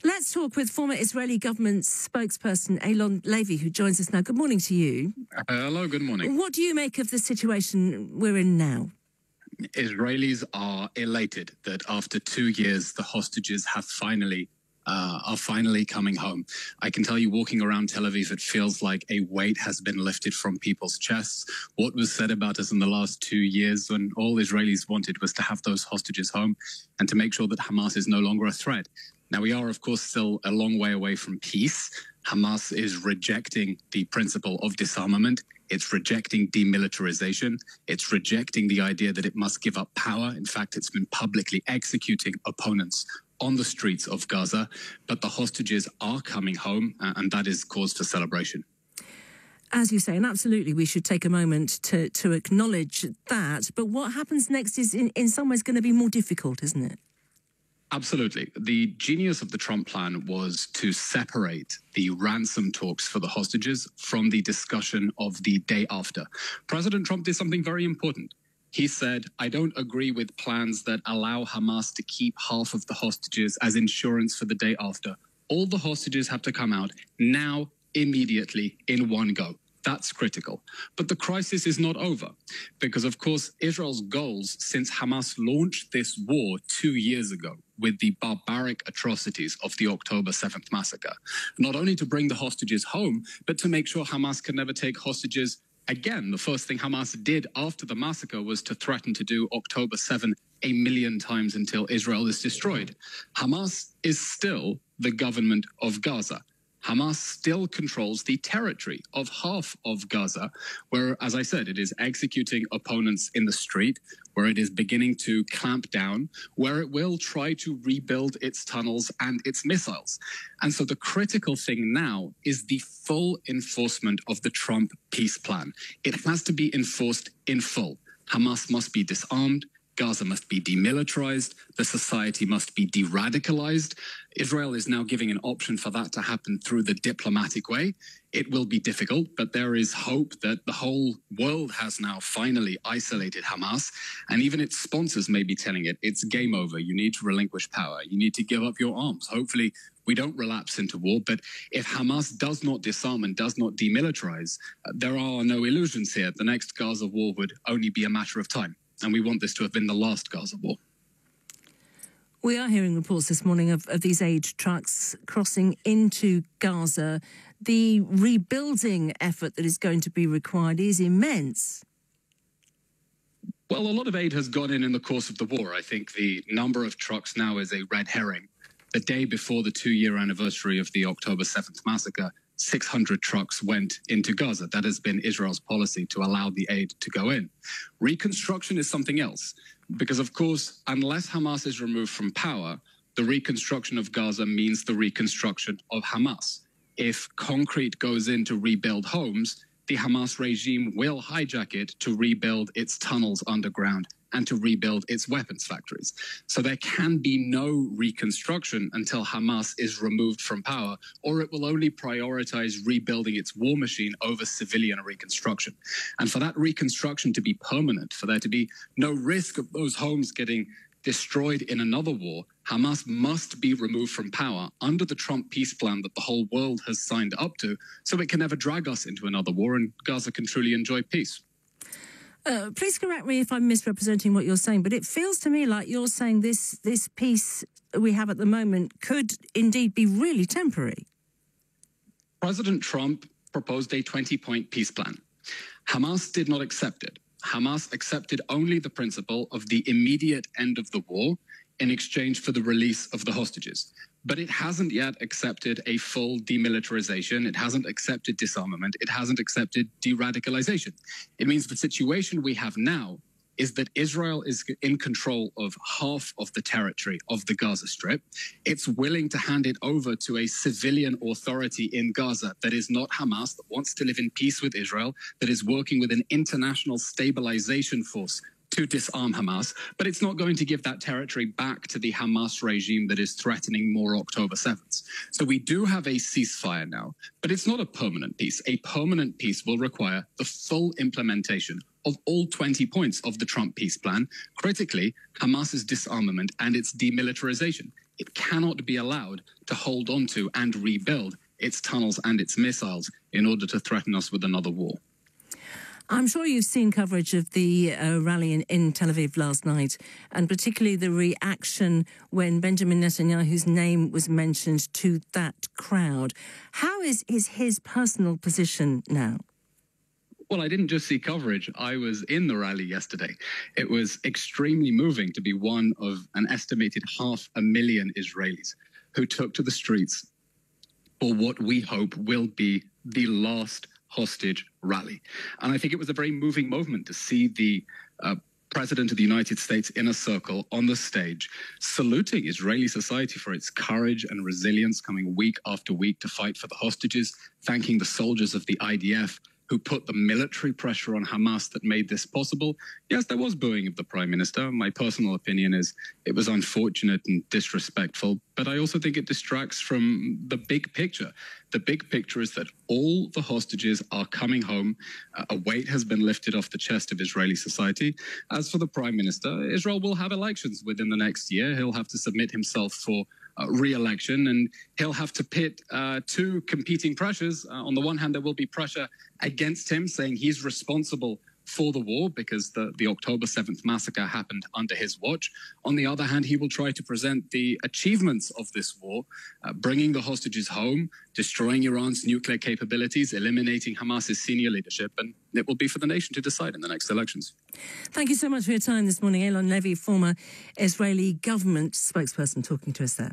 Let's talk with former Israeli government spokesperson Eylon Levy, who joins us now. Good morning to you. Hello, good morning. What do you make of the situation we're in now? Israelis are elated that after 2 years, the hostages have are finally coming home. I can tell you, walking around Tel Aviv, it feels like a weight has been lifted from people's chests. What was said about us in the last 2 years, when all Israelis wanted was to have those hostages home and to make sure that Hamas is no longer a threat. Now, we are, of course, still a long way away from peace. Hamas is rejecting the principle of disarmament. It's rejecting demilitarization. It's rejecting the idea that it must give up power. In fact, it's been publicly executing opponents on the streets of Gaza. But the hostages are coming home, and that is cause for celebration. As you say, and absolutely we should take a moment to acknowledge that. But what happens next is in some ways going to be more difficult, isn't it? Absolutely. The genius of the Trump plan was to separate the ransom talks for the hostages from the discussion of the day after. President Trump did something very important. He said, I don't agree with plans that allow Hamas to keep half of the hostages as insurance for the day after. All the hostages have to come out now, immediately, in one go. That's critical. But the crisis is not over because, of course, Israel's goals since Hamas launched this war 2 years ago with the barbaric atrocities of the October 7th massacre, not only to bring the hostages home, but to make sure Hamas can never take hostages again. The first thing Hamas did after the massacre was to threaten to do October 7 1 million times until Israel is destroyed. Hamas is still the government of Gaza. Hamas still controls the territory of half of Gaza, where, as I said, it is executing opponents in the street, where it is beginning to clamp down, where it will try to rebuild its tunnels and its missiles. And so the critical thing now is the full enforcement of the Trump peace plan. It has to be enforced in full. Hamas must be disarmed. Gaza must be demilitarized. The society must be de-radicalized. Israel is now giving an option for that to happen through the diplomatic way. It will be difficult, but there is hope that the whole world has now finally isolated Hamas. And even its sponsors may be telling it, it's game over. You need to relinquish power. You need to give up your arms. Hopefully, we don't relapse into war. But if Hamas does not disarm and does not demilitarize, there are no illusions here. The next Gaza war would only be a matter of time. And we want this to have been the last Gaza war. We are hearing reports this morning of these aid trucks crossing into Gaza. The rebuilding effort that is going to be required is immense. Well, a lot of aid has gone in the course of the war. I think the number of trucks now is a red herring. The day before the 2-year anniversary of the October 7th massacre, 600 trucks went into Gaza. That has been Israel's policy to allow the aid to go in. Reconstruction is something else because, of course, unless Hamas is removed from power, the reconstruction of Gaza means the reconstruction of Hamas. If concrete goes in to rebuild homes, the Hamas regime will hijack it to rebuild its tunnels underground and to rebuild its weapons factories. So there can be no reconstruction until Hamas is removed from power, or it will only prioritize rebuilding its war machine over civilian reconstruction. And for that reconstruction to be permanent, for there to be no risk of those homes getting destroyed in another war, Hamas must be removed from power under the Trump peace plan that the whole world has signed up to, so it can never drag us into another war and Gaza can truly enjoy peace. Please correct me if I'm misrepresenting what you're saying, but it feels to me like you're saying this peace we have at the moment could indeed be really temporary. President Trump proposed a 20-point peace plan. Hamas did not accept it. Hamas accepted only the principle of the immediate end of the war in exchange for the release of the hostages. But it hasn't yet accepted a full demilitarization. It hasn't accepted disarmament. It hasn't accepted de-radicalization. It means the situation we have now is that Israel is in control of half of the territory of the Gaza Strip. It's willing to hand it over to a civilian authority in Gaza that is not Hamas, that wants to live in peace with Israel, that is working with an international stabilization force to disarm Hamas, but it's not going to give that territory back to the Hamas regime that is threatening more October 7th. So we do have a ceasefire now, but it's not a permanent peace. A permanent peace will require the full implementation of all 20 points of the Trump peace plan, critically, Hamas's disarmament and its demilitarization. It cannot be allowed to hold on to and rebuild its tunnels and its missiles in order to threaten us with another war. I'm sure you've seen coverage of the rally in Tel Aviv last night, and particularly the reaction when Benjamin Netanyahu's name was mentioned to that crowd. How is his personal position now? Well, I didn't just see coverage. I was in the rally yesterday. It was extremely moving to be one of an estimated 500,000 Israelis who took to the streets for what we hope will be the last hostage rally. And I think it was a very moving moment to see the President of the United States in a circle on the stage, saluting Israeli society for its courage and resilience, coming week after week to fight for the hostages, thanking the soldiers of the IDF who put the military pressure on Hamas that made this possible. Yes, there was booing of the Prime Minister. My personal opinion is it was unfortunate and disrespectful, but I also think it distracts from the big picture. The big picture is that all the hostages are coming home. A weight has been lifted off the chest of Israeli society. As for the Prime Minister, Israel will have elections within the next year. He'll have to submit himself for re-election, and he'll have to pit two competing pressures. On the one hand, there will be pressure against him, saying he's responsible for the war because the October 7th massacre happened under his watch. On the other hand, he will try to present the achievements of this war, bringing the hostages home, destroying Iran's nuclear capabilities, eliminating Hamas's senior leadership, and it will be for the nation to decide in the next elections. Thank you so much for your time this morning. Eylon Levy, former Israeli government spokesperson, talking to us there.